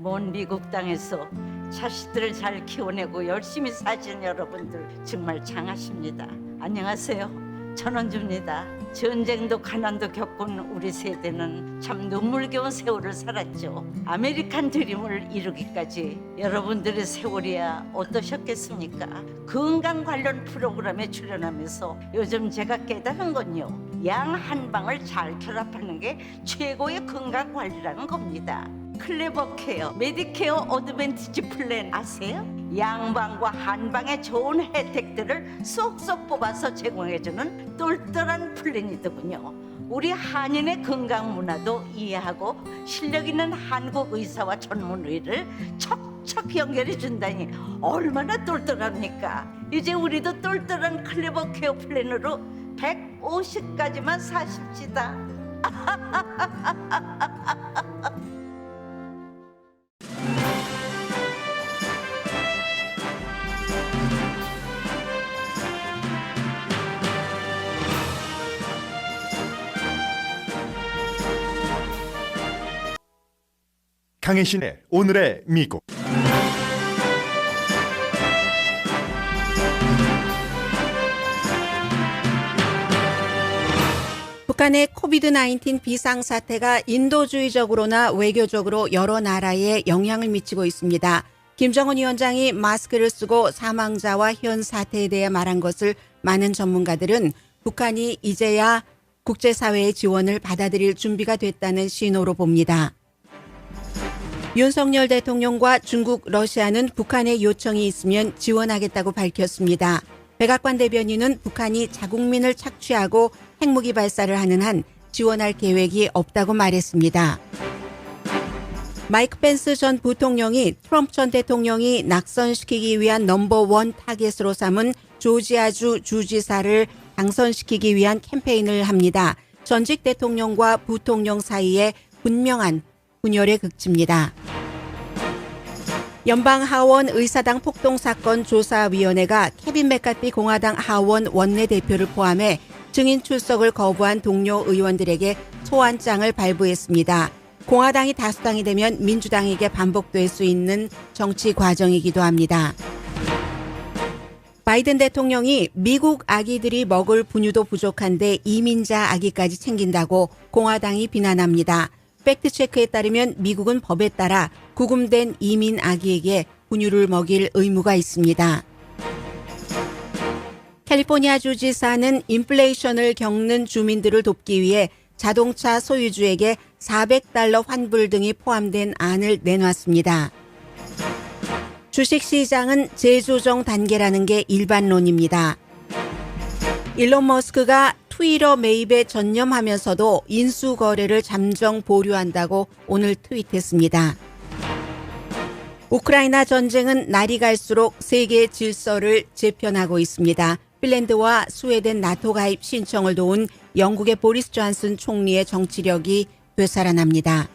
먼 미국 땅에서 자식들을 잘 키워내고 열심히 사신 여러분들 정말 장하십니다. 안녕하세요. 전원주입니다. 전쟁도 가난도 겪은 우리 세대는 참 눈물겨운 세월을 살았죠. 아메리칸 드림을 이루기까지 여러분들의 세월이야 어떠셨겠습니까? 건강 관련 프로그램에 출연하면서 요즘 제가 깨달은 건요, 양 한 방을 잘 결합하는 게 최고의 건강 관리라는 겁니다. 클레버 케어, 메디케어 어드밴티지 플랜 아세요? 양방과 한방의 좋은 혜택들을 쏙쏙 뽑아서 제공해주는 똘똘한 플랜이더군요. 우리 한인의 건강 문화도 이해하고 실력 있는 한국 의사와 전문의를 척척 연결해 준다니 얼마나 똘똘합니까? 이제 우리도 똘똘한 클레버 케어 플랜으로 150까지만 사십시다. 강혜신의 오늘의 미국. 북한의 코비드-19 비상사태가 인도주의적으로나 외교적으로 여러 나라에 영향을 미치고 있습니다. 김정은 위원장이 마스크를 쓰고 사망자와 현 사태에 대해 말한 것을 많은 전문가들은 북한이 이제야 국제사회의 지원을 받아들일 준비가 됐다는 신호로 봅니다. 윤석열 대통령과 중국, 러시아는 북한의 요청이 있으면 지원하겠다고 밝혔습니다. 백악관 대변인은 북한이 자국민을 착취하고 핵무기 발사를 하는 한 지원할 계획이 없다고 말했습니다. 마이크 펜스 전 부통령이 트럼프 전 대통령이 낙선시키기 위한 넘버원 타겟으로 삼은 조지아주 주지사를 당선시키기 위한 캠페인을 합니다. 전직 대통령과 부통령 사이에 분명한 분열의 극치입니다. 연방 하원 의사당 폭동 사건 조사위원회가 케빈 맥카티 공화당 하원 원내대표를 포함해 증인 출석을 거부한 동료 의원들에게 소환장을 발부했습니다. 공화당이 다수당이 되면 민주당에게 반복될 수 있는 정치 과정이기도 합니다. 바이든 대통령이 미국 아기들이 먹을 분유도 부족한데 이민자 아기까지 챙긴다고 공화당이 비난합니다. 팩트체크에 따르면 미국은 법에 따라 구금된 이민 아기에게 분유를 먹일 의무가 있습니다. 캘리포니아 주지사는 인플레이션을 겪는 주민들을 돕기 위해 자동차 소유주에게 $400 환불 등이 포함된 안을 내놨습니다. 주식시장은 재조정 단계라는 게 일반론입니다. 일론 머스크가 트위터 매입에 전념하면서도 인수거래를 잠정 보류한다고 오늘 트윗했습니다. 우크라이나 전쟁은 날이 갈수록 세계 질서를 재편하고 있습니다. 핀란드와 스웨덴 나토 가입 신청을 도운 영국의 보리스 존슨 총리의 정치력이 되살아납니다.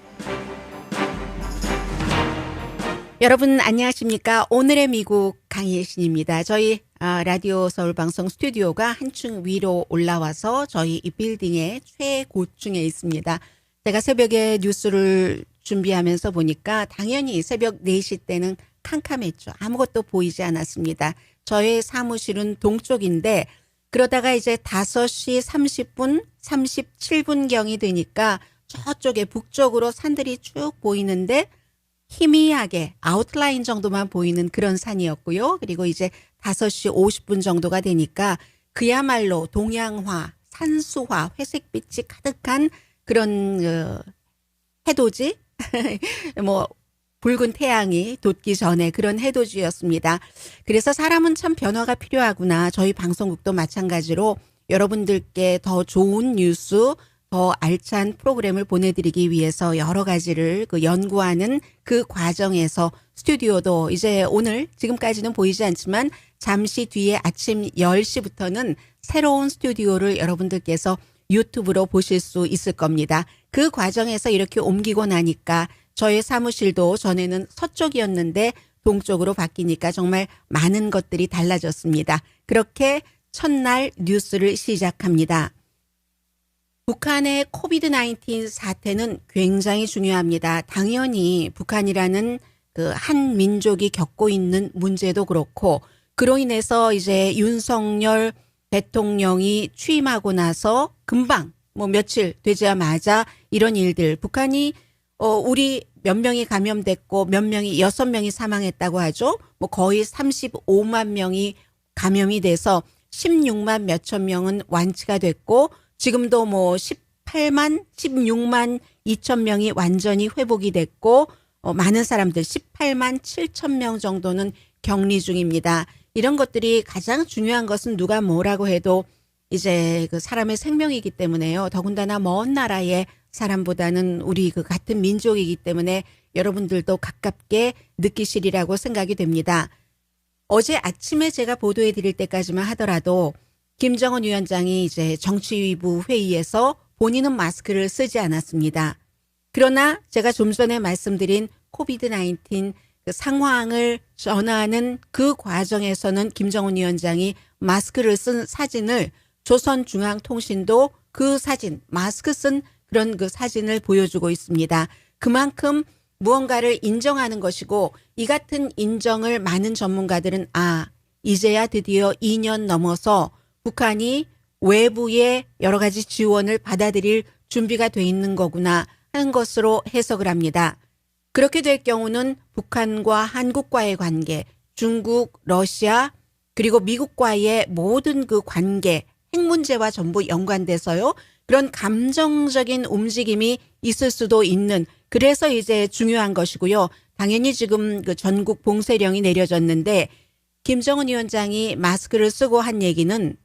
여러분 안녕하십니까? 오늘의 미국 강혜신입니다. 저희 라디오 서울방송 스튜디오가 한층 위로 올라와서 저희 이 빌딩의 최고층에 있습니다. 제가 새벽에 뉴스를 준비하면서 보니까 당연히 새벽 4시 때는 캄캄했죠. 아무것도 보이지 않았습니다. 저의 사무실은 동쪽인데 그러다가 이제 5시 30분, 37분경이 되니까 저쪽에 북쪽으로 산들이 쭉 보이는데 희미하게 아웃라인 정도만 보이는 그런 산이었고요. 그리고 이제 5시 50분 정도가 되니까 그야말로 동양화, 산수화, 회색빛이 가득한 그런 해돋이? 뭐 붉은 태양이 돋기 전에 그런 해돋이였습니다. 그래서 사람은 참 변화가 필요하구나. 저희 방송국도 마찬가지로 여러분들께 더 좋은 뉴스, 더 알찬 프로그램을 보내드리기 위해서 여러 가지를 연구하는 그 과정에서 스튜디오도 이제 오늘 지금까지는 보이지 않지만 잠시 뒤에 아침 10시부터는 새로운 스튜디오를 여러분들께서 유튜브로 보실 수 있을 겁니다. 그 과정에서 이렇게 옮기고 나니까 저의 사무실도 전에는 서쪽이었는데 동쪽으로 바뀌니까 정말 많은 것들이 달라졌습니다. 그렇게 첫날 뉴스를 시작합니다. 북한의 코비드 19 사태는 굉장히 중요합니다. 당연히 북한이라는 그 한 민족이 겪고 있는 문제도 그렇고 그로 인해서 이제 윤석열 대통령이 취임하고 나서 금방 뭐 며칠 되자마자 이런 일들 북한이 우리 몇 명이 감염됐고 몇 명이 6명이 사망했다고 하죠. 뭐 거의 35만 명이 감염이 돼서 16만 몇천 명은 완치가 됐고 지금도 뭐 16만 2천 명이 완전히 회복이 됐고 많은 사람들 18만 7천 명 정도는 격리 중입니다. 이런 것들이 가장 중요한 것은 누가 뭐라고 해도 이제 그 사람의 생명이기 때문에요. 더군다나 먼 나라의 사람보다는 우리 그 같은 민족이기 때문에 여러분들도 가깝게 느끼시리라고 생각이 됩니다. 어제 아침에 제가 보도해 드릴 때까지만 하더라도 김정은 위원장이 이제 정치위부 회의에서 본인은 마스크를 쓰지 않았습니다. 그러나 제가 좀 전에 말씀드린 코비드 19 그 상황을 전하는 그 과정에서는 김정은 위원장이 마스크를 쓴 사진을 조선중앙통신도 그 사진, 마스크 쓴 그런 그 사진을 보여주고 있습니다. 그만큼 무언가를 인정하는 것이고 이 같은 인정을 많은 전문가들은 이제야 드디어 2년 넘어서 북한이 외부의 여러 가지 지원을 받아들일 준비가 돼 있는 거구나 하는 것으로 해석을 합니다. 그렇게 될 경우는 북한과 한국과의 관계, 중국, 러시아 그리고 미국과의 모든 그 관계, 핵 문제와 전부 연관돼서요. 그런 감정적인 움직임이 있을 수도 있는 그래서 이제 중요한 것이고요. 당연히 지금 그 전국 봉쇄령이 내려졌는데 김정은 위원장이 마스크를 쓰고 한 얘기는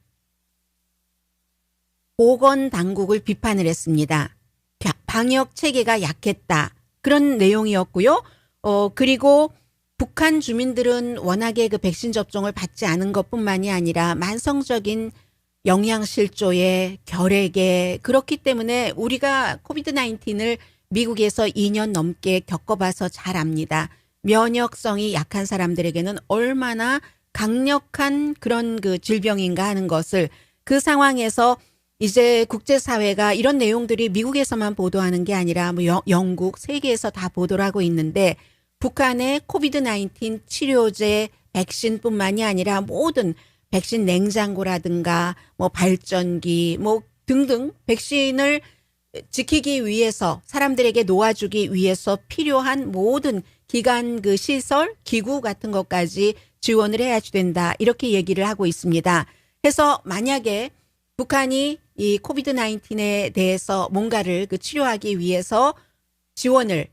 보건당국을 비판을 했습니다. 방역 체계가 약했다. 그런 내용이었고요. 그리고 북한 주민들은 워낙에 그 백신 접종을 받지 않은 것뿐만이 아니라 만성적인 영양실조에 결핵에 그렇기 때문에 우리가 코비드 19을 미국에서 2년 넘게 겪어봐서 잘 압니다. 면역성이 약한 사람들에게는 얼마나 강력한 그런 그 질병인가 하는 것을 그 상황에서 이제 국제사회가 이런 내용들이 미국에서만 보도하는 게 아니라 뭐 영국, 세계에서 다 보도를 하고 있는데 북한의 코비드 19 치료제, 백신뿐만이 아니라 모든 백신 냉장고라든가 뭐 발전기 뭐 등등 백신을 지키기 위해서 사람들에게 놓아주기 위해서 필요한 모든 기관 그 시설, 기구 같은 것까지 지원을 해야 된다. 이렇게 얘기를 하고 있습니다. 해서 만약에 북한이 이 코비드 19에 대해서 뭔가를 그 치료하기 위해서 지원을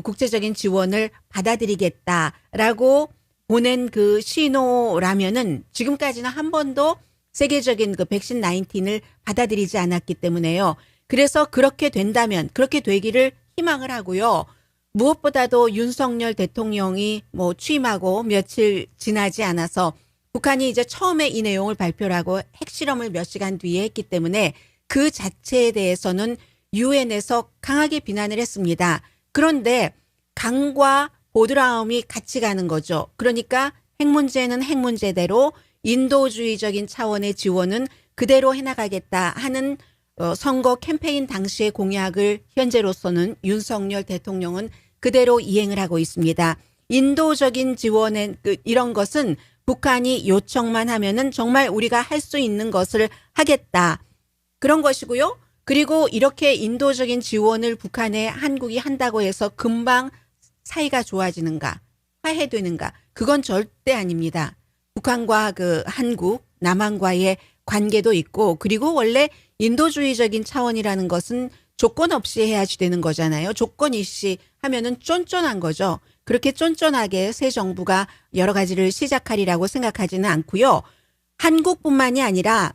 국제적인 지원을 받아들이겠다라고 보낸 그 신호라면은 지금까지는 한 번도 세계적인 그 백신 19을 받아들이지 않았기 때문에요. 그래서 그렇게 된다면 그렇게 되기를 희망을 하고요. 무엇보다도 윤석열 대통령이 뭐 취임하고 며칠 지나지 않아서 북한이 이제 처음에 이 내용을 발표를 하고 핵실험을 몇 시간 뒤에 했기 때문에 그 자체에 대해서는 유엔에서 강하게 비난을 했습니다. 그런데 강과 보드라움이 같이 가는 거죠. 그러니까 핵 문제는 핵 문제대로 인도주의적인 차원의 지원은 그대로 해나가겠다 하는 선거 캠페인 당시의 공약을 현재로서는 윤석열 대통령은 그대로 이행을 하고 있습니다. 인도적인 지원의 이런 것은 북한이 요청만 하면은 정말 우리가 할 수 있는 것을 하겠다. 그런 것이고요. 그리고 이렇게 인도적인 지원을 북한에 한국이 한다고 해서 금방 사이가 좋아지는가, 화해되는가? 그건 절대 아닙니다. 북한과 그 한국, 남한과의 관계도 있고, 그리고 원래 인도주의적인 차원이라는 것은 조건 없이 해야지 되는 거잖아요. 조건 이시 하면은 쫀쫀한 거죠. 그렇게 쫀쫀하게 새 정부가 여러 가지를 시작하리라고 생각하지는 않고요. 한국뿐만이 아니라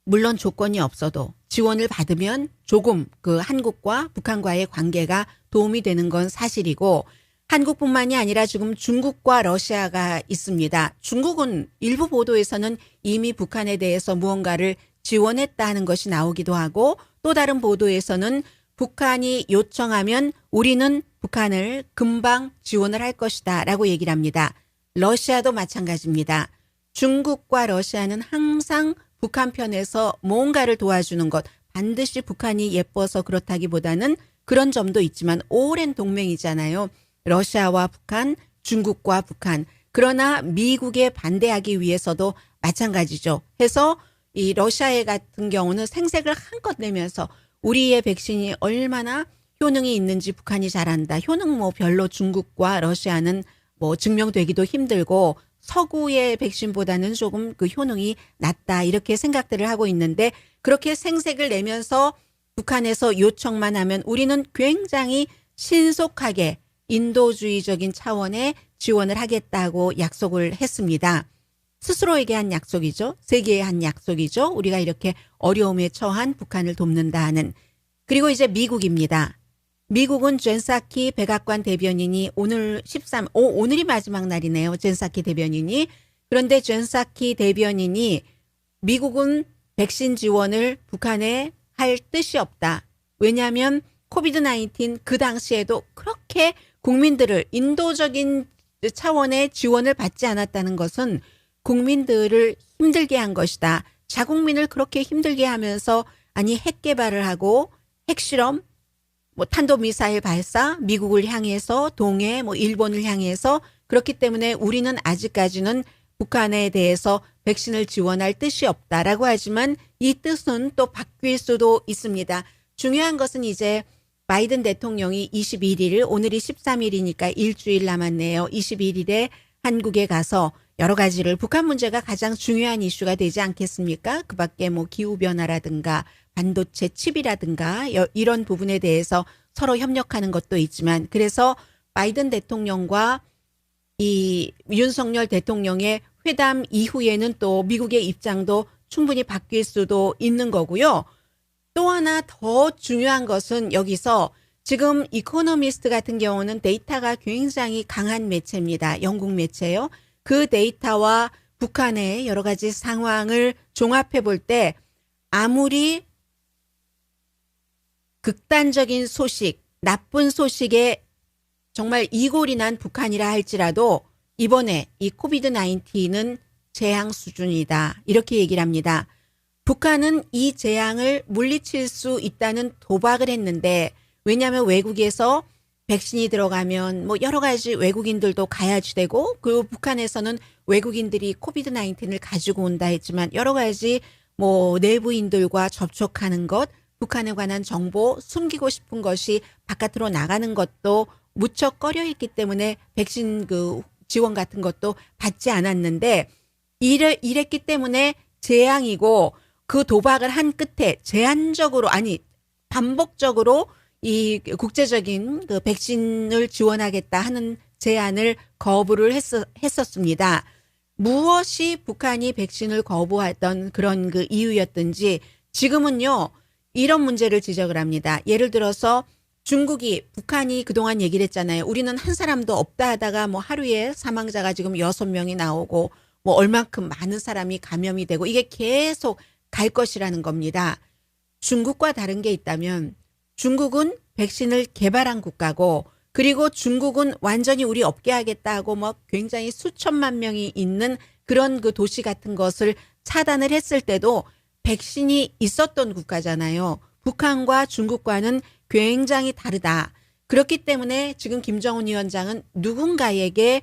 물론 조건이 없어도 지원을 받으면 조금 그 한국과 북한과의 관계가 도움이 되는 건 사실이고 한국뿐만이 아니라 지금 중국과 러시아가 있습니다. 중국은 일부 보도에서는 이미 북한에 대해서 무언가를 지원했다는 것이 나오기도 하고 또 다른 보도에서는 북한이 요청하면 우리는 북한을 금방 지원을 할 것이다 라고 얘기를 합니다. 러시아도 마찬가지입니다. 중국과 러시아는 항상 북한 편에서 뭔가를 도와주는 것, 반드시 북한이 예뻐서 그렇다기보다는 그런 점도 있지만 오랜 동맹이잖아요. 러시아와 북한, 중국과 북한. 그러나 미국에 반대하기 위해서도 마찬가지죠. 해서 이 러시아 같은 경우는 생색을 한껏 내면서 우리의 백신이 얼마나 효능이 있는지 북한이 잘 안다. 효능 뭐 별로 중국과 러시아는 뭐 증명되기도 힘들고 서구의 백신보다는 조금 그 효능이 낮다. 이렇게 생각들을 하고 있는데 그렇게 생색을 내면서 북한에서 요청만 하면 우리는 굉장히 신속하게 인도주의적인 차원의 지원을 하겠다고 약속을 했습니다. 스스로에게 한 약속이죠. 세계에 한 약속이죠. 우리가 이렇게 어려움에 처한 북한을 돕는다 하는. 그리고 이제 미국입니다. 미국은 젠사키 백악관 대변인이 오늘이 마지막 날이네요. 젠사키 대변인이. 그런데 젠사키 대변인이 미국은 백신 지원을 북한에 할 뜻이 없다. 왜냐하면 코비드-19 그 당시에도 그렇게 국민들을 인도적인 차원의 지원을 받지 않았다는 것은 국민들을 힘들게 한 것이다. 자국민을 그렇게 힘들게 하면서 아니 핵 개발을 하고 핵실험, 뭐 탄도미사일 발사, 미국을 향해서 동해, 뭐 일본을 향해서 그렇기 때문에 우리는 아직까지는 북한에 대해서 백신을 지원할 뜻이 없다라고 하지만 이 뜻은 또 바뀔 수도 있습니다. 중요한 것은 이제 바이든 대통령이 21일, 오늘이 13일이니까 일주일 남았네요. 21일에 한국에 가서 여러 가지를 북한 문제가 가장 중요한 이슈가 되지 않겠습니까? 그 밖에 뭐 기후변화라든가 반도체 칩이라든가 이런 부분에 대해서 서로 협력하는 것도 있지만 그래서 바이든 대통령과 이 윤석열 대통령의 회담 이후에는 또 미국의 입장도 충분히 바뀔 수도 있는 거고요. 또 하나 더 중요한 것은 여기서 지금 이코노미스트 같은 경우는 데이터가 굉장히 강한 매체입니다. 영국 매체요. 그 데이터와 북한의 여러 가지 상황을 종합해 볼 때 아무리 극단적인 소식, 나쁜 소식에 정말 이골이 난 북한이라 할지라도 이번에 이 코비드-19는 재앙 수준이다. 이렇게 얘기를 합니다. 북한은 이 재앙을 물리칠 수 있다는 도박을 했는데 왜냐하면 외국에서 백신이 들어가면 뭐 여러 가지 외국인들도 가야지 되고 그리고 북한에서는 외국인들이 코비드-19을 가지고 온다 했지만 여러 가지 뭐 내부인들과 접촉하는 것, 북한에 관한 정보 숨기고 싶은 것이 바깥으로 나가는 것도 무척 꺼려했기 때문에 백신 그 지원 같은 것도 받지 않았는데 이랬기 때문에 재앙이고 그 도박을 한 끝에 제한적으로 아니 반복적으로 이 국제적인 그 백신을 지원하겠다 하는 제안을 거부를 했었습니다. 무엇이 북한이 백신을 거부했던 그런 그 이유였든지 지금은요 이런 문제를 지적을 합니다. 예를 들어서 중국이 북한이 그동안 얘기를 했잖아요. 우리는 한 사람도 없다 하다가 뭐 하루에 사망자가 지금 6명이 나오고 뭐 얼만큼 많은 사람이 감염이 되고 이게 계속 갈 것이라는 겁니다. 중국과 다른 게 있다면 중국은 백신을 개발한 국가고 그리고 중국은 완전히 우리 없게 하겠다 하고 뭐 굉장히 수천만 명이 있는 그런 그 도시 같은 것을 차단을 했을 때도 백신이 있었던 국가잖아요. 북한과 중국과는 굉장히 다르다. 그렇기 때문에 지금 김정은 위원장은 누군가에게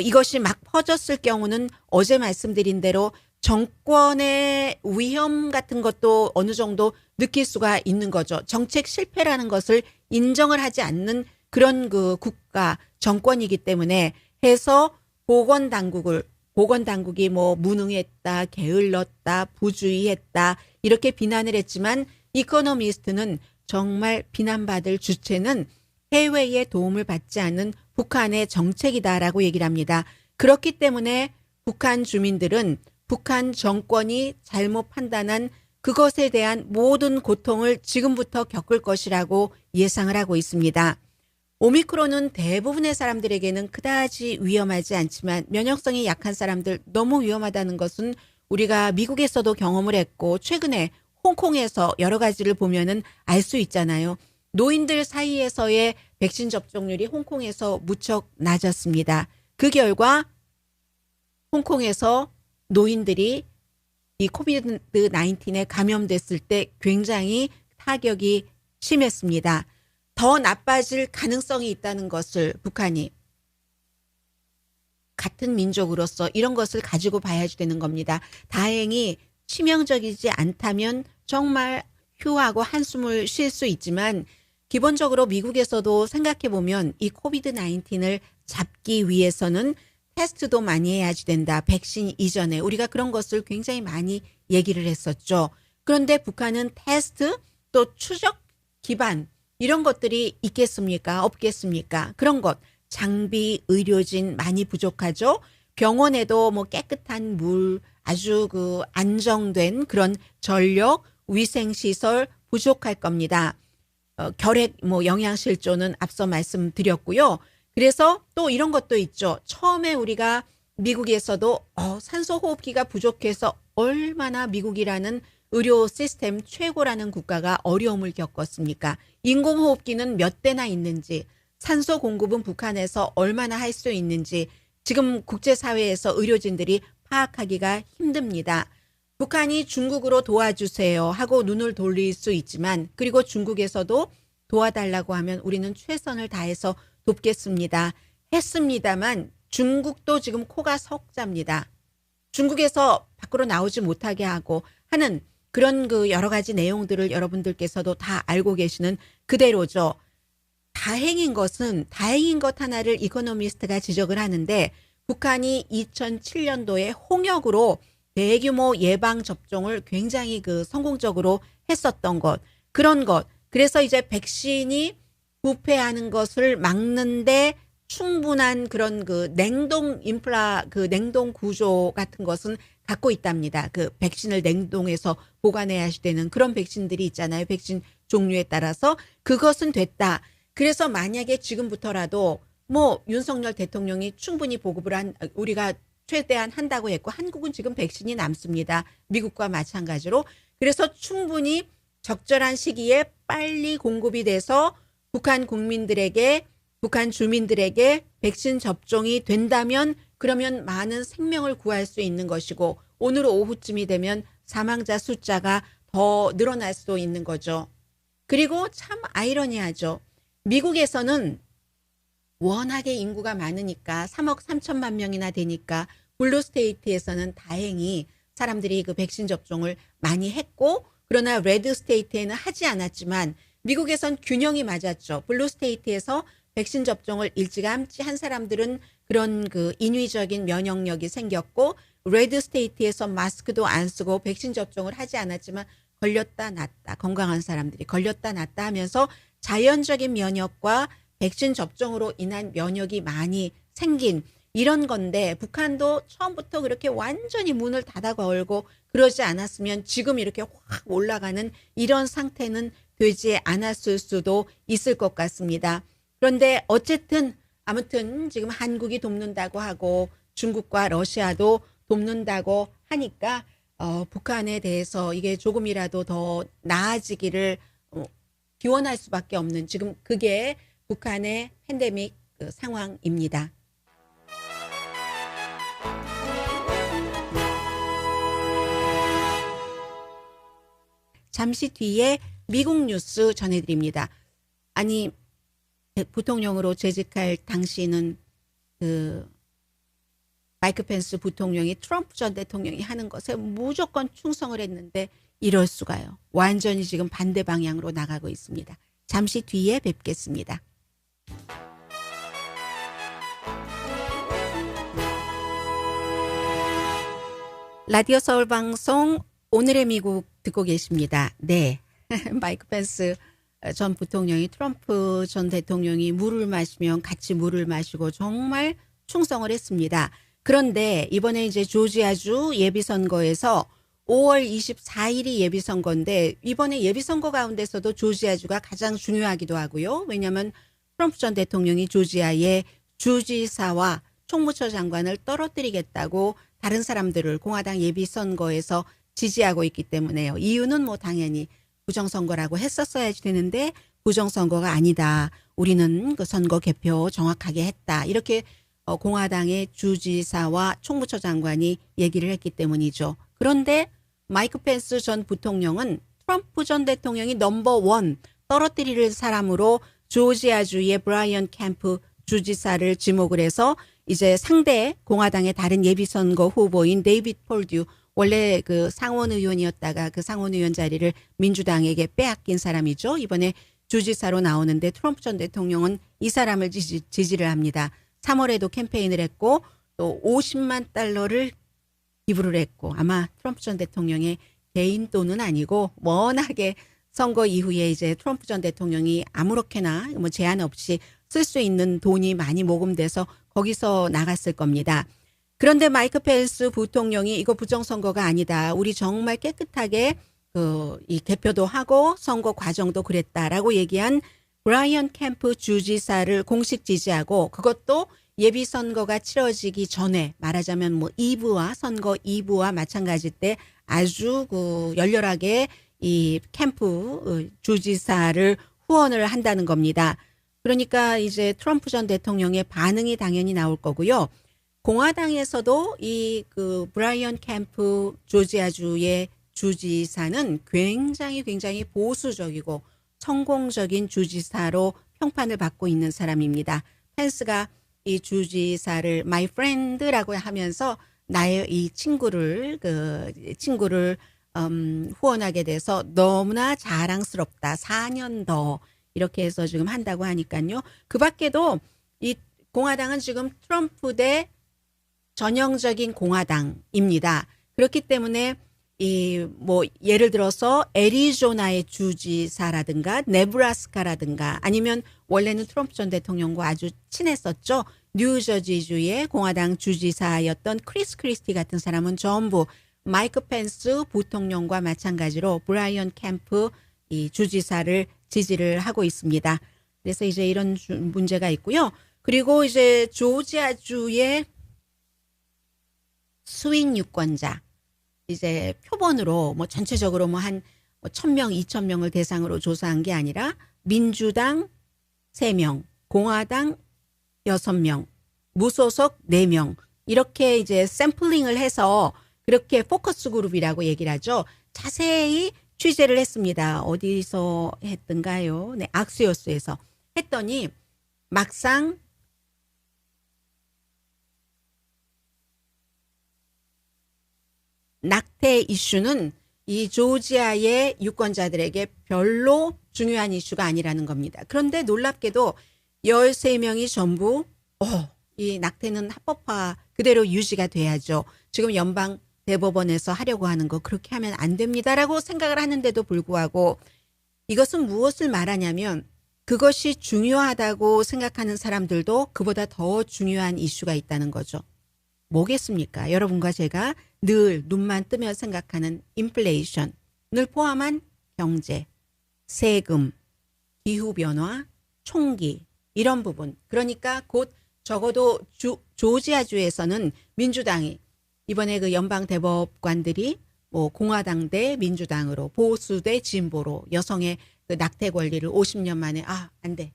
이것이 막 퍼졌을 경우는 어제 말씀드린 대로 정권의 위험 같은 것도 어느 정도 느낄 수가 있는 거죠. 정책 실패라는 것을 인정을 하지 않는 그런 그 국가 정권이기 때문에 해서 보건당국이 뭐 무능했다, 게을렀다, 부주의했다 이렇게 비난을 했지만 이코노미스트는 정말 비난받을 주체는 해외의 도움을 받지 않는 북한의 정책이다라고 얘기를 합니다. 그렇기 때문에 북한 주민들은 북한 정권이 잘못 판단한 그것에 대한 모든 고통을 지금부터 겪을 것이라고 예상을 하고 있습니다. 오미크론은 대부분의 사람들에게는 그다지 위험하지 않지만 면역성이 약한 사람들 너무 위험하다는 것은 우리가 미국에서도 경험을 했고 최근에 홍콩에서 여러 가지를 보면은 알 수 있잖아요. 노인들 사이에서의 백신 접종률이 홍콩에서 무척 낮았습니다. 그 결과 홍콩에서 노인들이 이 코비드 19에 감염됐을 때 굉장히 타격이 심했습니다. 더 나빠질 가능성이 있다는 것을 북한이 같은 민족으로서 이런 것을 가지고 봐야지 되는 겁니다. 다행히 치명적이지 않다면 정말 휴하고 한숨을 쉴 수 있지만 기본적으로 미국에서도 생각해 보면 이 코비드 19을 잡기 위해서는 테스트도 많이 해야지 된다. 백신 이전에 우리가 그런 것을 굉장히 많이 얘기를 했었죠. 그런데 북한은 테스트 또 추적 기반 이런 것들이 있겠습니까? 없겠습니까? 그런 것 장비, 의료진 많이 부족하죠. 병원에도 뭐 깨끗한 물, 아주 그 안정된 그런 전력, 위생시설 부족할 겁니다. 결핵, 뭐 영양실조는 앞서 말씀드렸고요. 그래서 또 이런 것도 있죠. 처음에 우리가 미국에서도 산소호흡기가 부족해서 얼마나 미국이라는 의료 시스템 최고라는 국가가 어려움을 겪었습니까? 인공호흡기는 몇 대나 있는지, 산소 공급은 북한에서 얼마나 할 수 있는지 지금 국제사회에서 의료진들이 파악하기가 힘듭니다. 북한이 중국으로 도와주세요 하고 눈을 돌릴 수 있지만 그리고 중국에서도 도와달라고 하면 우리는 최선을 다해서 돕겠습니다. 했습니다만 중국도 지금 코가 석자입니다. 중국에서 밖으로 나오지 못하게 하고 하는 그런 그 여러 가지 내용들을 여러분들께서도 다 알고 계시는 그대로죠. 다행인 것 하나를 이코노미스트가 지적을 하는데 북한이 2007년도에 홍역으로 대규모 예방 접종을 굉장히 그 성공적으로 했었던 것, 그런 것. 그래서 이제 백신이 부패하는 것을 막는데 충분한 그런 그 냉동 인프라, 그 냉동 구조 같은 것은 갖고 있답니다. 그 백신을 냉동해서 보관해야 되는 그런 백신들이 있잖아요. 백신 종류에 따라서 그것은 됐다. 그래서 만약에 지금부터라도 뭐 윤석열 대통령이 충분히 보급을 우리가 최대한 한다고 했고 한국은 지금 백신이 남습니다. 미국과 마찬가지로. 그래서 충분히 적절한 시기에 빨리 공급이 돼서 북한 국민들에게 북한 주민들에게 백신 접종이 된다면 그러면 많은 생명을 구할 수 있는 것이고 오늘 오후쯤이 되면 사망자 숫자가 더 늘어날 수도 있는 거죠. 그리고 참 아이러니하죠. 미국에서는 워낙에 인구가 많으니까 3억 3천만 명이나 되니까 블루스테이트에서는 다행히 사람들이 그 백신 접종을 많이 했고 그러나 레드스테이트에는 하지 않았지만 미국에선 균형이 맞았죠. 블루스테이트에서 백신 접종을 일찌감치 한 사람들은 그런 그 인위적인 면역력이 생겼고 레드스테이트에서 마스크도 안 쓰고 백신 접종을 하지 않았지만 걸렸다 낫다 건강한 사람들이 걸렸다 낫다 하면서 자연적인 면역과 백신 접종으로 인한 면역이 많이 생긴 이런 건데 북한도 처음부터 그렇게 완전히 문을 닫아 걸고 그러지 않았으면 지금 이렇게 확 올라가는 이런 상태는 되지 않았을 수도 있을 것 같습니다. 그런데 어쨌든 아무튼 지금 한국이 돕는다고 하고 중국과 러시아도 돕는다고 하니까 북한에 대해서 이게 조금이라도 더 나아지기를 기원할 수밖에 없는 지금 그게 북한의 팬데믹 상황입니다. 잠시 뒤에 미국 뉴스 전해드립니다. 아니 부통령으로 재직할 당시는 그 마이크 펜스 부통령이 트럼프 전 대통령이 하는 것에 무조건 충성을 했는데 이럴 수가요. 완전히 지금 반대 방향으로 나가고 있습니다. 잠시 뒤에 뵙겠습니다. 라디오 서울 방송 오늘의 미국 듣고 계십니다. 네. 마이크 펜스 전 부통령이 트럼프 전 대통령이 물을 마시면 같이 물을 마시고 정말 충성을 했습니다. 그런데 이번에 이제 조지아주 예비선거에서 5월 24일이 예비선거인데 이번에 예비선거 가운데서도 조지아주가 가장 중요하기도 하고요. 왜냐하면 트럼프 전 대통령이 조지아의 주지사와 총무처 장관을 떨어뜨리겠다고 다른 사람들을 공화당 예비선거에서 지지하고 있기 때문에요. 이유는 뭐 당연히 부정선거라고 했었어야지 되는데 부정선거가 아니다. 우리는 그 선거 개표 정확하게 했다. 이렇게 공화당의 주지사와 총무처 장관이 얘기를 했기 때문이죠. 그런데 마이크 펜스 전 부통령은 트럼프 전 대통령이 넘버1 떨어뜨릴 사람으로 조지아주의 브라이언 캠프 주지사를 지목을 해서 이제 상대 공화당의 다른 예비선거 후보인 데이비드 폴듀, 원래 그 상원 의원이었다가 그 상원 의원 자리를 민주당에게 빼앗긴 사람이죠. 이번에 주지사로 나오는데 트럼프 전 대통령은 이 사람을 지지를 합니다. 3월에도 캠페인을 했고 또 50만 달러를 기부를 했고, 아마 트럼프 전 대통령의 개인 돈은 아니고 워낙에 선거 이후에 이제 트럼프 전 대통령이 아무렇게나 뭐 제한 없이 쓸 수 있는 돈이 많이 모금돼서 거기서 나갔을 겁니다. 그런데 마이크 펜스 부통령이 이거 부정선거가 아니다. 우리 정말 깨끗하게 이 개표도 하고 선거 과정도 그랬다라고 얘기한 브라이언 캠프 주지사를 공식 지지하고, 그것도 예비선거가 치러지기 전에, 말하자면 뭐 선거 2부와 마찬가지 때 아주 열렬하게 이 캠프 주지사를 후원을 한다는 겁니다. 그러니까 이제 트럼프 전 대통령의 반응이 당연히 나올 거고요. 공화당에서도 이 브라이언 캠프 조지아주의 주지사는 굉장히 보수적이고 성공적인 주지사로 평판을 받고 있는 사람입니다. 펜스가 이 주지사를 my friend라고 하면서 나의 이 친구를 후원하게 돼서 너무나 자랑스럽다. 4년 더 이렇게 해서 지금 한다고 하니까요. 그 밖에도 이 공화당은 지금 트럼프 대 전형적인 공화당입니다. 그렇기 때문에 예를 들어서 애리조나의 주지사라든가 네브라스카라든가, 아니면 원래는 트럼프 전 대통령과 아주 친했었죠. 뉴저지주의 공화당 주지사였던 크리스 크리스티 같은 사람은 전부 마이크 펜스 부통령과 마찬가지로 브라이언 캠프 이 주지사를 지지를 하고 있습니다. 그래서 이제 이런 문제가 있고요. 그리고 이제 조지아주의 스윙 유권자, 이제 표본으로 뭐 전체적으로 뭐 한 1,000명, 2,000명을 대상으로 조사한 게 아니라 민주당 3명, 공화당 6명, 무소속 4명, 이렇게 이제 샘플링을 해서 그렇게 포커스 그룹이라고 얘기를 하죠. 자세히 취재를 했습니다. 어디서 했던가요? 네, 악스요스에서 했더니 막상 낙태 이슈는 이 조지아의 유권자들에게 별로 중요한 이슈가 아니라는 겁니다. 그런데 놀랍게도 13명이 전부 이 낙태는 합법화 그대로 유지가 돼야죠. 지금 연방 대법원에서 하려고 하는 거 그렇게 하면 안 됩니다라고 생각을 하는데도 불구하고, 이것은 무엇을 말하냐면 그것이 중요하다고 생각하는 사람들도 그보다 더 중요한 이슈가 있다는 거죠. 뭐겠습니까? 여러분과 제가 늘 눈만 뜨면 생각하는 인플레이션을 포함한 경제, 세금, 기후변화, 총기, 이런 부분. 그러니까 곧 적어도 조지아주에서는 민주당이 이번에 그 연방 대법관들이 뭐 공화당 대 민주당으로, 보수 대 진보로 여성의 그 낙태 권리를 50년 만에 안 돼.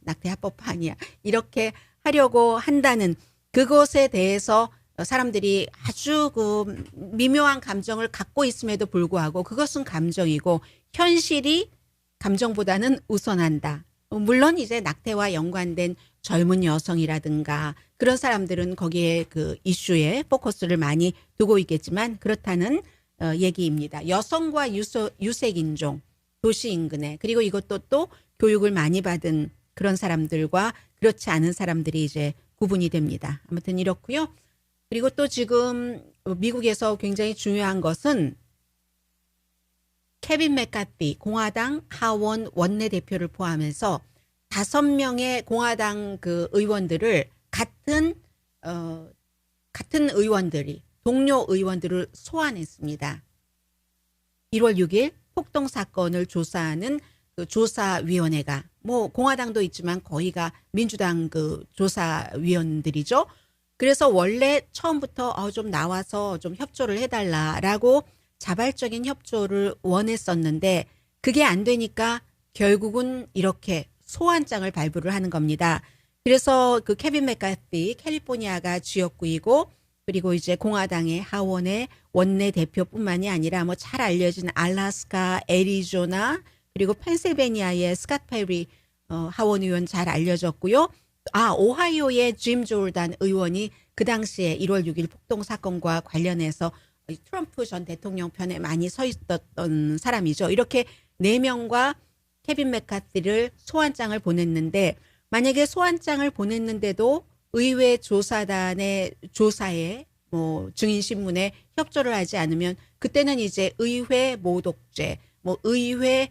낙태 합법화 아니야. 이렇게 하려고 한다는 그것에 대해서 사람들이 아주 미묘한 감정을 갖고 있음에도 불구하고 그것은 감정이고 현실이 감정보다는 우선한다. 물론 이제 낙태와 연관된 젊은 여성이라든가 그런 사람들은 거기에 그 이슈에 포커스를 많이 두고 있겠지만 그렇다는 얘기입니다. 여성과 유색인종, 도시 인근에, 그리고 이것도 또 교육을 많이 받은 그런 사람들과 그렇지 않은 사람들이 이제 구분이 됩니다. 아무튼 이렇고요. 그리고 또 지금 미국에서 굉장히 중요한 것은 케빈 맥카티 공화당 하원 원내대표를 포함해서 5명의 공화당 그 의원들을 같은 의원들이, 동료 의원들을 소환했습니다. 1월 6일 폭동 사건을 조사하는 그 조사위원회가, 뭐 공화당도 있지만 거의가 민주당 그 조사위원들이죠. 그래서 원래 처음부터 좀 나와서 좀 협조를 해달라라고 자발적인 협조를 원했었는데 그게 안 되니까 결국은 이렇게 소환장을 발부를 하는 겁니다. 그래서 그 케빈 맥카티, 캘리포니아가 지역구이고, 그리고 이제 공화당의 하원의 원내대표뿐만이 아니라 뭐 잘 알려진 알래스카, 애리조나 그리고 펜실베니아의 스캇 페리 하원 의원 잘 알려졌고요. 오하이오의 짐 조르단 의원이 그 당시에 1월 6일 폭동 사건과 관련해서 트럼프 전 대통령 편에 많이 서 있었던 사람이죠. 이렇게 4명과 케빈 맥카티를 소환장을 보냈는데 만약에 소환장을 보냈는데도 의회 조사단의 조사에 뭐 증인 신문에 협조를 하지 않으면 그때는 이제 의회 모독죄, 뭐 의회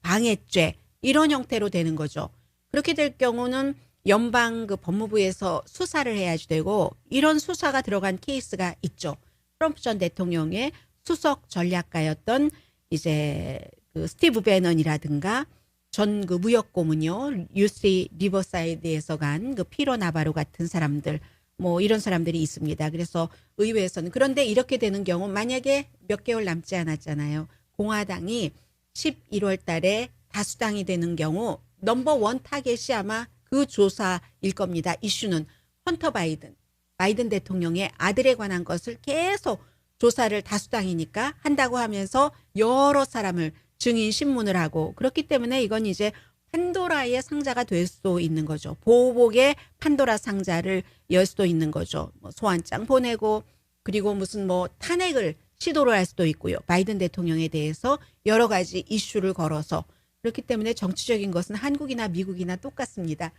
방해죄 이런 형태로 되는 거죠. 그렇게 될 경우는 연방 그 법무부에서 수사를 해야지 되고 이런 수사가 들어간 케이스가 있죠. 트럼프 전 대통령의 수석 전략가였던 이제 그 스티브 배넌이라든가 전 그 무역 고문요 UC 리버사이드에서 간 그 피로 나바로 같은 사람들 뭐 이런 사람들이 있습니다. 그래서 의회에서는 그런데 이렇게 되는 경우 만약에 몇 개월 남지 않았잖아요. 공화당이 11월 달에 다수당이 되는 경우 넘버원 타겟이 아마 그 조사일 겁니다. 이슈는 헌터 바이든 대통령의 아들에 관한 것을 계속 조사를 다수당이니까 한다고 하면서 여러 사람을 증인 신문을 하고 그렇기 때문에 이건 이제 판도라의 상자가 될 수도 있는 거죠. 보복의 판도라 상자를 열 수도 있는 거죠. 뭐 소환장 보내고 그리고 무슨 뭐 탄핵을 시도를 할 수도 있고요. 바이든 대통령에 대해서 여러 가지 이슈를 걸어서 그렇기 때문에 정치적인 것은 한국이나 미국이나 똑같습니다.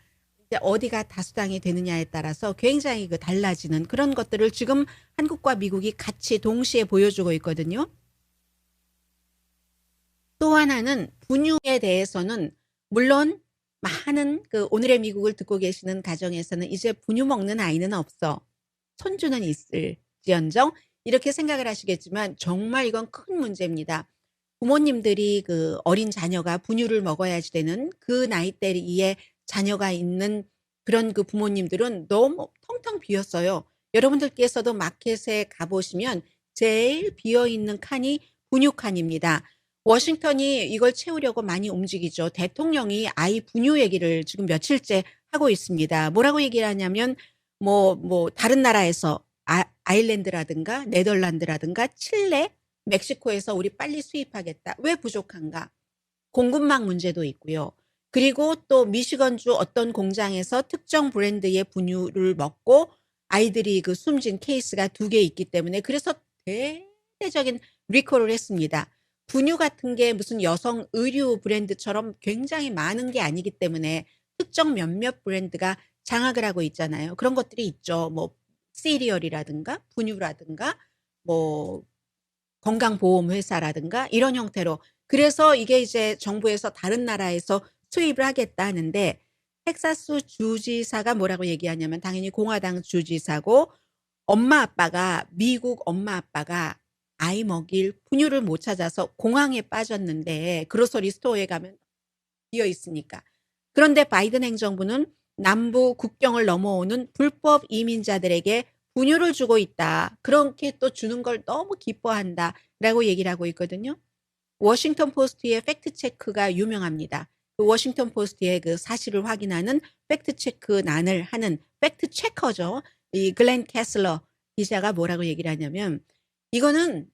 이제 어디가 다수당이 되느냐에 따라서 굉장히 그 달라지는 그런 것들을 지금 한국과 미국이 같이 동시에 보여주고 있거든요. 또 하나는 분유에 대해서는 물론 많은 그 오늘의 미국을 듣고 계시는 가정에서는 이제 분유 먹는 아이는 없어. 손주는 있을지언정 이렇게 생각을 하시겠지만 정말 이건 큰 문제입니다. 부모님들이 그 어린 자녀가 분유를 먹어야지 되는 그 나이대에 자녀가 있는 그런 그 부모님들은 너무 텅텅 비었어요. 여러분들께서도 마켓에 가보시면 제일 비어있는 칸이 분유칸입니다. 워싱턴이 이걸 채우려고 많이 움직이죠. 대통령이 아이 분유 얘기를 지금 며칠째 하고 있습니다. 뭐라고 얘기를 하냐면 뭐 다른 나라에서 아일랜드라든가 네덜란드라든가 칠레, 멕시코에서 우리 빨리 수입하겠다. 왜 부족한가? 공급망 문제도 있고요. 그리고 또 미시건주 어떤 공장에서 특정 브랜드의 분유를 먹고 아이들이 그 숨진 케이스가 2개 있기 때문에 그래서 대대적인 리콜을 했습니다. 분유 같은 게 무슨 여성 의류 브랜드처럼 굉장히 많은 게 아니기 때문에 특정 몇몇 브랜드가 장악을 하고 있잖아요. 그런 것들이 있죠. 뭐 시리얼이라든가 분유라든가 뭐 건강보험회사라든가 이런 형태로. 그래서 이게 이제 정부에서 다른 나라에서 수입을 하겠다 하는데 텍사스 주지사가 뭐라고 얘기하냐면 당연히 공화당 주지사고 미국 엄마 아빠가 아이 먹일 분유를 못 찾아서 공황에 빠졌는데 그로서리 스토어에 가면 비어 있으니까. 그런데 바이든 행정부는 남부 국경을 넘어오는 불법 이민자들에게 분유를 주고 있다. 그렇게 또 주는 걸 너무 기뻐한다라고 얘기를 하고 있거든요. 워싱턴 포스트의 팩트체크가 유명합니다. 그 워싱턴 포스트의 그 사실을 확인하는 팩트체크난을 하는 팩트체커죠. 이 글렌 캐슬러 기자가 뭐라고 얘기를 하냐면 이거는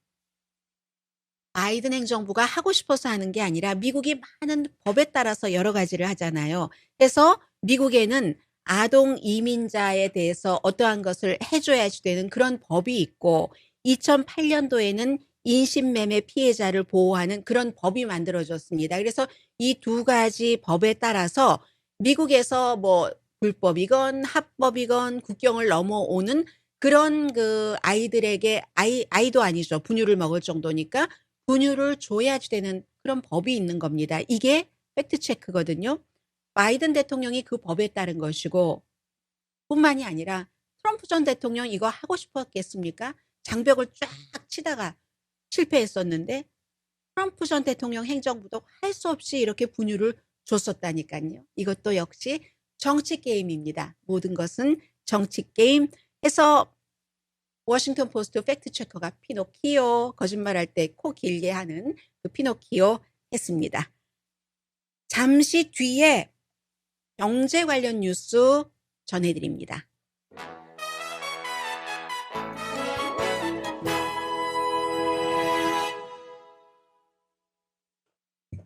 바이든 행정부가 하고 싶어서 하는 게 아니라 미국이 많은 법에 따라서 여러 가지를 하잖아요. 그래서 미국에는 아동 이민자에 대해서 어떠한 것을 해줘야지 되는 그런 법이 있고 2008년도에는 인신매매 피해자를 보호하는 그런 법이 만들어졌습니다. 그래서 이 2가지 법에 따라서 미국에서 뭐 불법이건 합법이건 국경을 넘어오는 그런 그 아이들에게 아이도 아니죠. 분유를 먹을 정도니까 분유를 줘야지 되는 그런 법이 있는 겁니다. 이게 팩트체크거든요. 바이든 대통령이 그 법에 따른 것이고 뿐만이 아니라 트럼프 전 대통령 이거 하고 싶었겠습니까? 장벽을 쫙 치다가 실패했었는데 트럼프 전 대통령 행정부도 할 수 없이 이렇게 분유를 줬었다니까요. 이것도 역시 정치 게임입니다. 모든 것은 정치 게임 해서 워싱턴 포스트 팩트체커가 피노키오 거짓말할 때 코 길게 하는 그 피노키오 했습니다. 잠시 뒤에 경제 관련 뉴스 전해드립니다.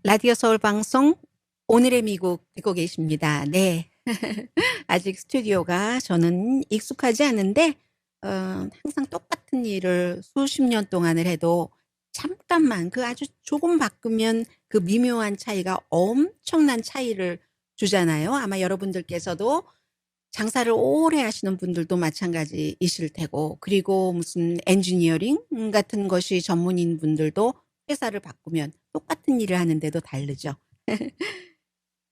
라디오 서울 방송 오늘의 미국 듣고 계십니다. 네. 아직 스튜디오가 저는 익숙하지 않은데 항상 똑같은 일을 수십 년 동안을 해도 잠깐만 그 아주 조금 바꾸면 그 미묘한 차이가 엄청난 차이를 주잖아요. 아마 여러분들께서도 장사를 오래 하시는 분들도 마찬가지이실 테고, 그리고 무슨 엔지니어링 같은 것이 전문인 분들도 회사를 바꾸면 똑같은 일을 하는데도 다르죠.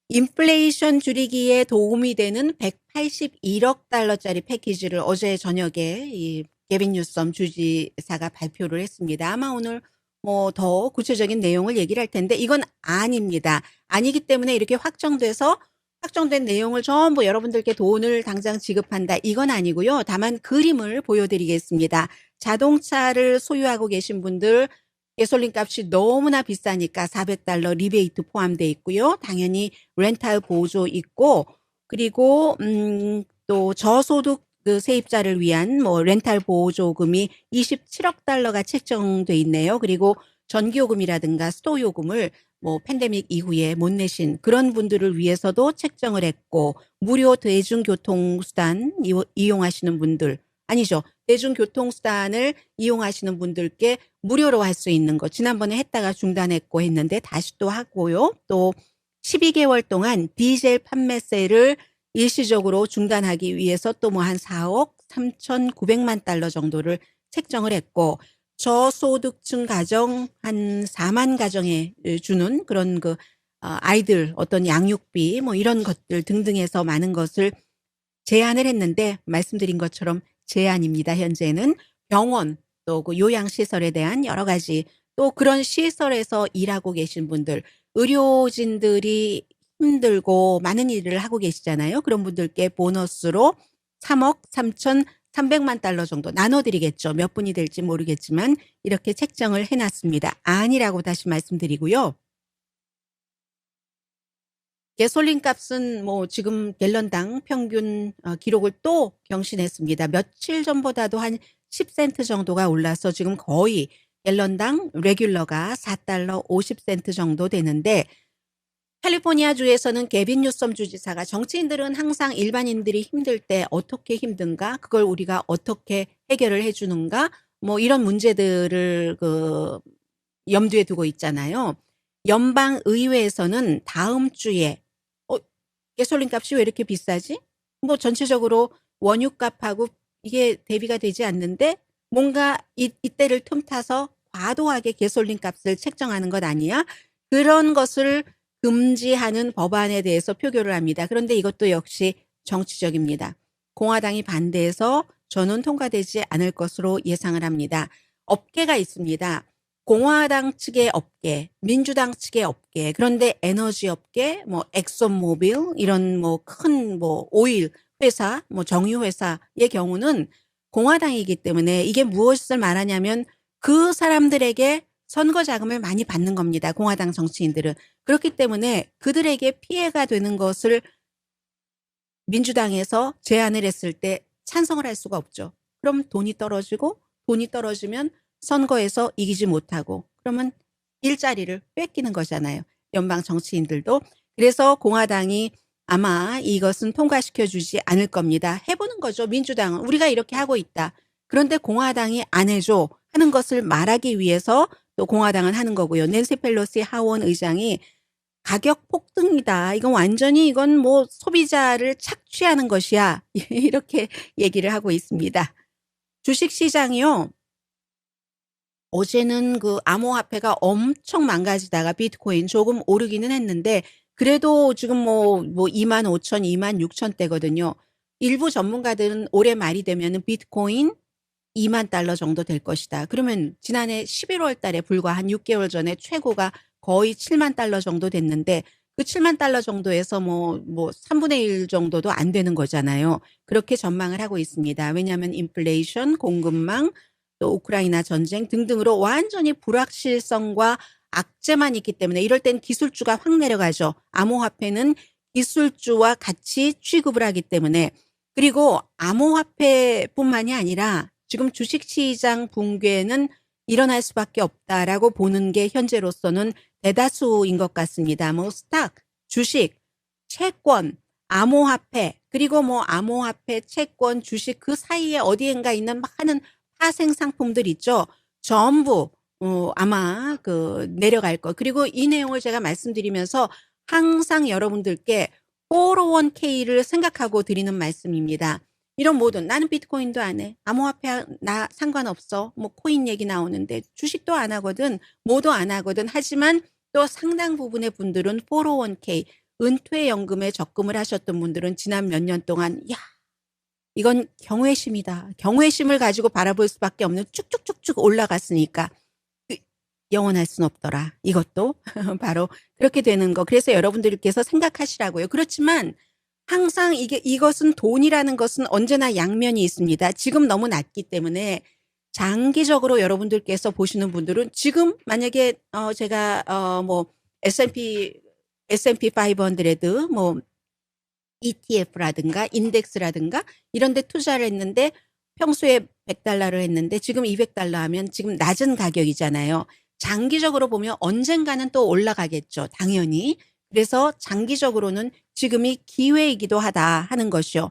인플레이션 줄이기에 도움이 되는 181억 달러짜리 패키지를 어제 저녁에 이 게빈 뉴섬 주지사가 발표를 했습니다. 아마 오늘 뭐 더 구체적인 내용을 얘기를 할 텐데 이건 아닙니다. 아니기 때문에 이렇게 확정된 내용을 전부 여러분들께 돈을 당장 지급한다. 이건 아니고요. 다만 그림을 보여드리겠습니다. 자동차를 소유하고 계신 분들 가솔린 값이 너무나 비싸니까 $400 리베이트 포함되어 있고요. 당연히 렌탈 보조 있고, 그리고 또 저소득 그 세입자를 위한 뭐 렌탈 보조금이 $27억 달러가 책정돼 있네요. 그리고 전기요금이라든가 수도요금을 뭐 팬데믹 이후에 못 내신 그런 분들을 위해서도 책정을 했고, 무료 대중교통수단 이용하시는 분들, 아니죠. 대중교통수단을 이용하시는 분들께 무료로 할 수 있는 거 지난번에 했다가 중단했고 했는데 다시 또 하고요. 또 12개월 동안 디젤 판매세를 일시적으로 중단하기 위해서 또 뭐 한 4억 3,900만 달러 정도를 책정을 했고, 저소득층 가정 한 4만 가정에 주는 그런 그 아이들 어떤 양육비 뭐 이런 것들 등등해서 많은 것을 제안을 했는데, 말씀드린 것처럼 제안입니다. 현재는 병원 또 그 요양시설에 대한 여러 가지, 또 그런 시설에서 일하고 계신 분들, 의료진들이 힘들고 많은 일을 하고 계시잖아요. 그런 분들께 보너스로 3억 3,300만 달러 정도 나눠드리겠죠. 몇 분이 될지 모르겠지만 이렇게 책정을 해놨습니다. 아니라고 다시 말씀드리고요. 가솔린 값은 뭐 지금 갤런당 평균 기록을 또 경신했습니다. 며칠 전보다도 한 10센트 정도가 올라서 지금 거의 갤런당 레귤러가 $4 50센트 정도 되는데, 캘리포니아 주에서는 게빈 뉴섬 주지사가 정치인들은 항상 일반인들이 힘들 때 어떻게 힘든가, 그걸 우리가 어떻게 해결을 해주는가, 뭐 이런 문제들을 그 염두에 두고 있잖아요. 연방 의회에서는 다음 주에 가솔린 값이 왜 이렇게 비싸지? 뭐 전체적으로 원유값하고 이게 대비가 되지 않는데 뭔가 이때를 틈타서 과도하게 가솔린 값을 책정하는 것 아니야? 그런 것을 금지하는 법안에 대해서 표결을 합니다. 그런데 이것도 역시 정치적입니다. 공화당이 반대해서 저는 통과되지 않을 것으로 예상을 합니다. 업계가 있습니다. 공화당 측의 업계, 민주당 측의 업계, 그런데 에너지 업계, 뭐 엑소모빌 이런 뭐 큰 뭐 오일 회사, 뭐 정유 회사의 경우는 공화당이기 때문에 이게 무엇을 말하냐면 그 사람들에게 선거 자금을 많이 받는 겁니다. 공화당 정치인들은. 그렇기 때문에 그들에게 피해가 되는 것을 민주당에서 제안을 했을 때 찬성을 할 수가 없죠. 그럼 돈이 떨어지고, 돈이 떨어지면 선거에서 이기지 못하고, 그러면 일자리를 뺏기는 거잖아요. 연방 정치인들도. 그래서 공화당이 아마 이것은 통과시켜 주지 않을 겁니다. 해보는 거죠. 민주당은 우리가 이렇게 하고 있다. 그런데 공화당이 안 해줘 하는 것을 말하기 위해서 또 공화당은 하는 거고요. 낸시 펠로시 하원 의장이 가격 폭등이다. 이건 뭐 소비자를 착취하는 것이야. 이렇게 얘기를 하고 있습니다. 주식 시장이요. 어제는 그 암호화폐가 엄청 망가지다가 비트코인 조금 오르기는 했는데, 그래도 지금 뭐 25,000, 26,000대거든요. 일부 전문가들은 올해 말이 되면은 비트코인 $20,000 정도 될 것이다. 그러면 지난해 11월 달에 불과 한 6개월 전에 최고가 거의 $70,000 정도 됐는데, 그 $70,000 정도에서 뭐 3분의 1 정도도 안 되는 거잖아요. 그렇게 전망을 하고 있습니다. 왜냐하면 인플레이션, 공급망, 또 우크라이나 전쟁 등등으로 완전히 불확실성과 악재만 있기 때문에 이럴 땐 기술주가 확 내려가죠. 암호화폐는 기술주와 같이 취급을 하기 때문에. 그리고 암호화폐뿐만이 아니라 지금 주식시장 붕괴는 일어날 수밖에 없다라고 보는 게 현재로서는 대다수인 것 같습니다. 뭐 스탁, 주식, 채권, 암호화폐, 그리고 뭐 암호화폐, 채권, 주식 그 사이에 어디엔가 있는 많은 파생 상품들 있죠. 전부 아마 내려갈 거. 그리고 이 내용을 제가 말씀드리면서 항상 여러분들께 401k를 생각하고 드리는 말씀입니다. 이런 모든 나는 비트코인도 안 해. 암호화폐 나 상관없어. 뭐 코인 얘기 나오는데 주식도 안 하거든. 뭐도 안 하거든. 하지만 또 상당 부분의 분들은 401k 은퇴연금에 적금을 하셨던 분들은 지난 몇 년 동안 야 이건 경외심이다. 경외심을 가지고 바라볼 수밖에 없는 쭉쭉쭉쭉 올라갔으니까 영원할 순 없더라. 이것도 바로 그렇게 되는 거. 그래서 여러분들께서 생각하시라고요. 그렇지만 항상 이것은 돈이라는 것은 언제나 양면이 있습니다. 지금 너무 낮기 때문에 장기적으로 여러분들께서 보시는 분들은 지금 만약에 제가 뭐 S&P 500 뭐 ETF라든가 인덱스라든가 이런 데 투자를 했는데 평소에 $100를 했는데 지금 $200 하면 지금 낮은 가격이잖아요. 장기적으로 보면 언젠가는 또 올라가겠죠. 당연히. 그래서 장기적으로는 지금이 기회이기도 하다 하는 것이요.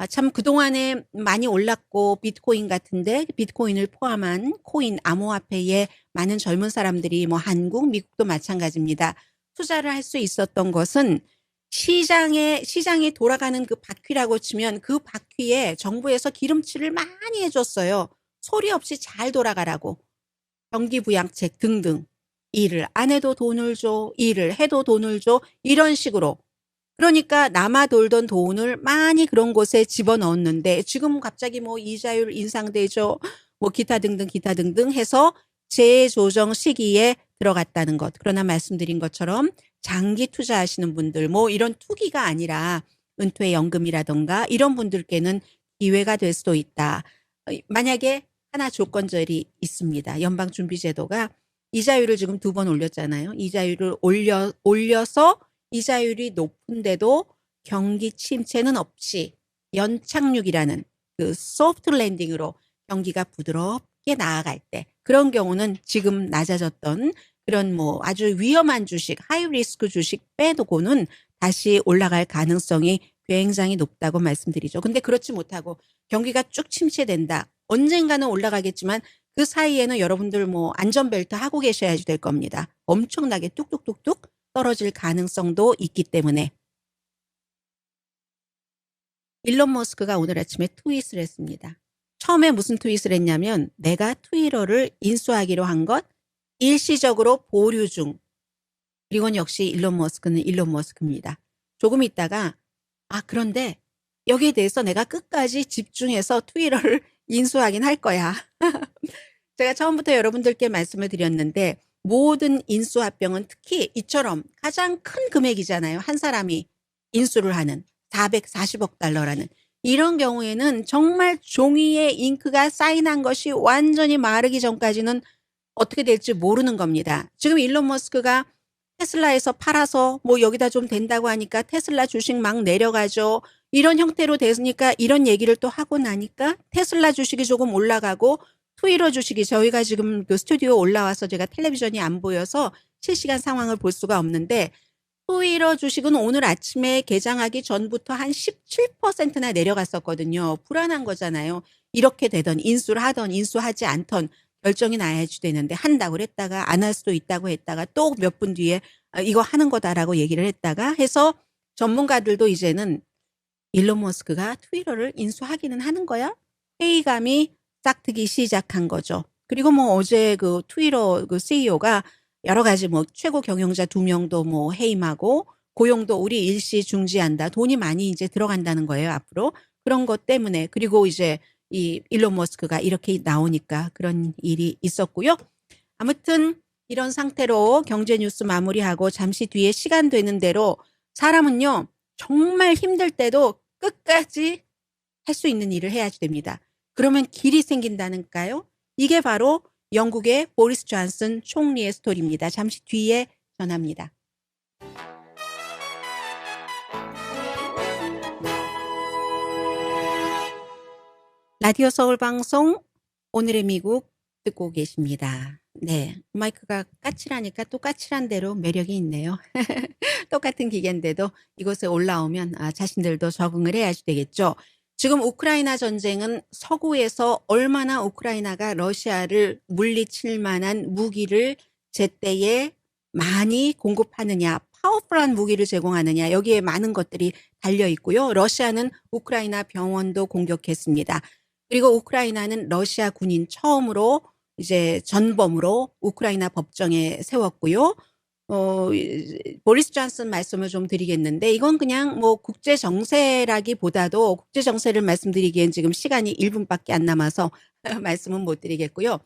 참 그동안에 많이 올랐고 비트코인 같은데 비트코인을 포함한 코인 암호화폐에 많은 젊은 사람들이 뭐 한국, 미국도 마찬가지입니다. 투자를 할 수 있었던 것은 시장이 돌아가는 그 바퀴라고 치면 그 바퀴에 정부에서 기름칠을 많이 해줬어요. 소리 없이 잘 돌아가라고. 경기부양책 등등. 일을 안 해도 돈을 줘. 일을 해도 돈을 줘. 이런 식으로. 그러니까 남아 돌던 돈을 많이 그런 곳에 집어넣었는데 지금 갑자기 뭐 이자율 인상되죠. 뭐 기타 등등 해서 재조정 시기에 들어갔다는 것. 그러나 말씀드린 것처럼 장기 투자하시는 분들 뭐 이런 투기가 아니라 은퇴연금이라던가 이런 분들께는 기회가 될 수도 있다. 만약에 하나 조건절이 있습니다. 연방준비제도가 이자율을 지금 2번 올렸잖아요. 이자율을 올려서 이자율이 높은데도 경기 침체는 없이 연착륙이라는 그 소프트 랜딩으로 경기가 부드럽게 나아갈 때 그런 경우는 지금 낮아졌던 그런 뭐 아주 위험한 주식, 하이 리스크 주식 빼두고는 다시 올라갈 가능성이 굉장히 높다고 말씀드리죠. 근데 그렇지 못하고 경기가 쭉 침체된다. 언젠가는 올라가겠지만 그 사이에는 여러분들 뭐 안전벨트 하고 계셔야지 될 겁니다. 엄청나게 뚝뚝뚝뚝 떨어질 가능성도 있기 때문에. 일론 머스크가 오늘 아침에 트윗을 했습니다. 처음에 무슨 트윗을 했냐면 내가 트위터를 인수하기로 한 것 일시적으로 보류 중. 그리고 역시 일론 머스크는 일론 머스크입니다. 조금 있다가 그런데 여기에 대해서 내가 끝까지 집중해서 트위터를 인수하긴 할 거야. 제가 처음부터 여러분들께 말씀을 드렸는데 모든 인수합병은 특히 이처럼 가장 큰 금액이잖아요. 한 사람이 인수를 하는 440억 달러라는 이런 경우에는 정말 종이에 잉크가 사인한 것이 완전히 마르기 전까지는 어떻게 될지 모르는 겁니다. 지금 일론 머스크가 테슬라에서 팔아서 뭐 여기다 좀 된다고 하니까 테슬라 주식 막 내려가죠. 이런 형태로 됐으니까 이런 얘기를 또 하고 나니까 테슬라 주식이 조금 올라가고 트위터 주식이 저희가 지금 그 스튜디오 올라와서 제가 텔레비전이 안 보여서 실시간 상황을 볼 수가 없는데 트위터 주식은 오늘 아침에 개장하기 전부터 한 17%나 내려갔었거든요. 불안한 거잖아요. 이렇게 되던 인수를 하던 인수하지 않던 결정이 나야지 되는데 한다고 그랬다가 안 할 수도 있다고 했다가 또 몇 분 뒤에 이거 하는 거다라고 얘기를 했다가 해서 전문가들도 이제는 일론 머스크가 트위터를 인수하기는 하는 거야? 회의감이 싹트기 시작한 거죠. 그리고 뭐 어제 그 트위터 그 CEO가 여러 가지 뭐 최고 경영자 2명도 뭐 해임하고 고용도 우리 일시 중지한다. 돈이 많이 이제 들어간다는 거예요, 앞으로. 그런 것 때문에. 그리고 이제 이 일론 머스크가 이렇게 나오니까 그런 일이 있었고요. 아무튼 이런 상태로 경제 뉴스 마무리하고 잠시 뒤에 시간 되는 대로 사람은요. 정말 힘들 때도 끝까지 할 수 있는 일을 해야지 됩니다. 그러면 길이 생긴다는가요? 이게 바로 영국의 보리스 존슨 총리의 스토리입니다. 잠시 뒤에 전합니다. 라디오 서울 방송 오늘의 미국 듣고 계십니다. 네, 마이크가 까칠하니까 또 까칠한 대로 매력이 있네요. 똑같은 기계인데도 이곳에 올라오면 자신들도 적응을 해야지 되겠죠. 지금 우크라이나 전쟁은 서구에서 얼마나 우크라이나가 러시아를 물리칠 만한 무기를 제때에 많이 공급하느냐, 파워풀한 무기를 제공하느냐, 여기에 많은 것들이 달려 있고요. 러시아는 우크라이나 병원도 공격했습니다. 그리고 우크라이나는 러시아 군인 처음으로 이제 전범으로 우크라이나 법정에 세웠고요. 보리스 존슨 말씀을 좀 드리겠는데, 이건 그냥 뭐 국제 정세라기보다도, 국제 정세를 말씀드리기엔 지금 시간이 1분밖에 안 남아서 말씀은 못 드리겠고요.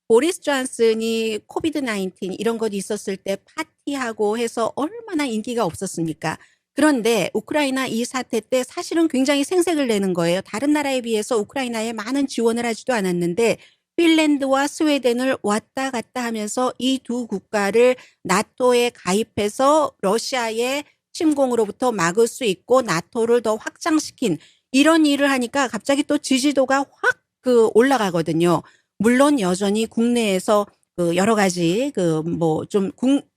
보리스 존슨이 코비드 19 이런 것 있었을 때 파티하고 해서 얼마나 인기가 없었습니까? 그런데 우크라이나 이 사태 때 사실은 굉장히 생색을 내는 거예요. 다른 나라에 비해서 우크라이나에 많은 지원을 하지도 않았는데 핀란드와 스웨덴을 왔다 갔다 하면서 이 두 국가를 나토에 가입해서 러시아의 침공으로부터 막을 수 있고 나토를 더 확장시킨 이런 일을 하니까 갑자기 또 지지도가 확 올라가거든요. 물론 여전히 국내에서 여러 가지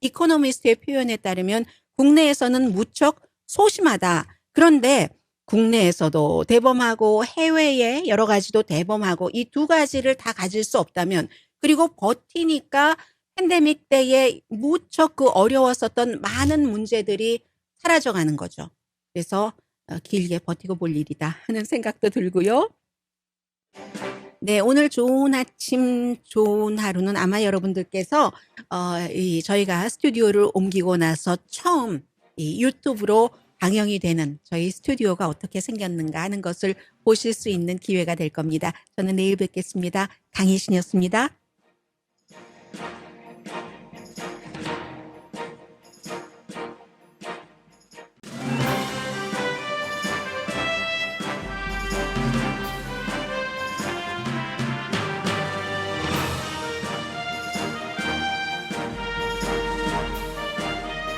이코노미스트의 표현에 따르면 국내에서는 무척 소심하다. 그런데 국내에서도 대범하고 해외의 여러 가지도 대범하고 이 두 가지를 다 가질 수 없다면, 그리고 버티니까 팬데믹 때에 무척 어려웠었던 많은 문제들이 사라져가는 거죠. 그래서 길게 버티고 볼 일이다 하는 생각도 들고요. 네, 오늘 좋은 아침, 좋은 하루는 아마 여러분들께서 저희가 스튜디오를 옮기고 나서 처음 이 유튜브로 방영이 되는 저희 스튜디오가 어떻게 생겼는가 하는 것을 보실 수 있는 기회가 될 겁니다. 저는 내일 뵙겠습니다. 강희신이었습니다.